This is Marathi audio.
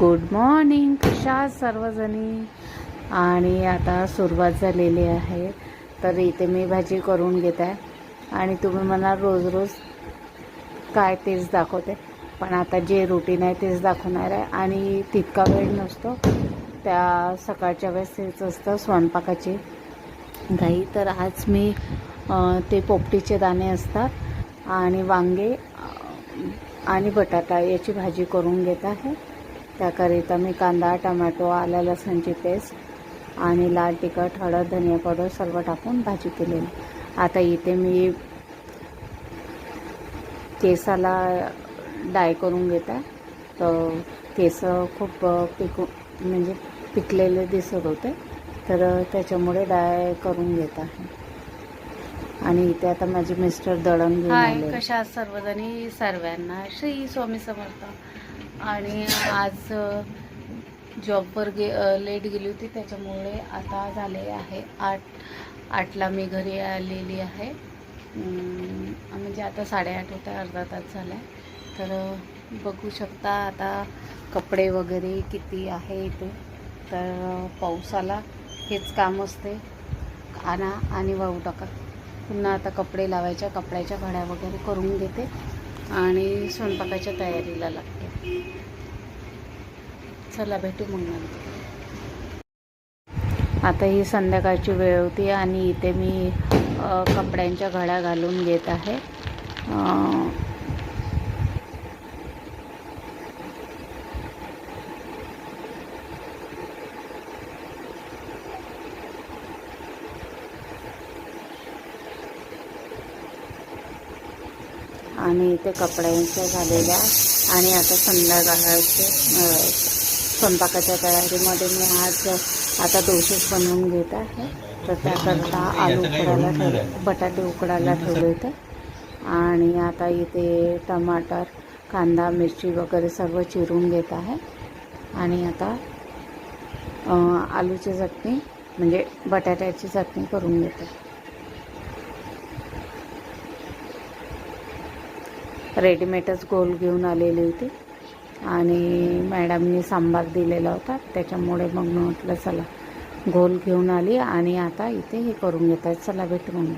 गुड मॉर्निंग, कशा आहात सर्वजणी. आणि आता सुरुवात झालेली आहे. तर इथे मी भाजी करून घेत आहे आणि तुम्ही मला रोज रोज काय तेच दाखवते, पण आता जे रुटीन आहे तेच दाखवणार आहे. आणि तितका वेळ नसतो, त्या सकाळच्या वेळेस तेच असतं स्वयंपाकाची घाई. तर आज मी ते पोपटीचे दाणे असतात आणि वांगे आणि बटाटा याची भाजी करून घेत आहे. त्याकरिता मी कांदा, टमॅटो, आलं लसूणची पेस्ट आणि लाल तिखट, हळद, धनिया पावडर सर्व टाकून भाजी केलेली. आता इथे मी केसाला डाय करून घेत आहे. तर केस खूप म्हणजे पिकलेले दिसत होते, तर त्याच्यामुळे डाय करून घेत आहे. आणि इथे आता माझे मिस्टर दळण घेऊन आले. कशा सर्वजणी, सर्वांना श्री स्वामी समर्थ. आणि आज जॉबवर लेट गेली होती, त्याच्यामुळे आता झाले आहे 8ला मी घरी आलेली आहे. म्हणजे आता 8:30 होते, अर्धा तास झाला आहे. तर बघू शकता आता कपडे वगैरे किती आहे इथे. तर पावसाला हेच काम असते, आणा आणि वाहू टाका. पुन्हा आता कपडे लावायच्या, कपड्याच्या घड्या वगैरे करून घेते आणि स्वयंपाकाच्या तयारीला लागते. चला भेटू मग नंतर. आता ही संध्याकाळची वेळ होती आणि इथे मी कपड्यांच्या घड्या घालून घेत आहे. आणि इथे कपड्यांच्या झालेल्या आणि आता संध्याकाळचे स्वयंपाकाच्या तयारीमध्ये मी आज आता डोसेस बनवून घेत आहे. तर त्याकरता आलू उकडायला ठेवले, बटाटे उकडायला ठेवले होते. आणि आता इथे टमाटर, कांदा, मिरची वगैरे सर्व चिरून घेत आहे. आणि आता आलूची चटणी म्हणजे बटाट्याची चटणी करून घेते. रेडीमेडच गोल घेऊन आलेली होती आणि मॅडमनी सांबार दिलेला होता, त्याच्यामुळे मग म्हटलं चला गोल घेऊन आली. आणि आता इथे हे करून घेत आहे. चला भेटू मग.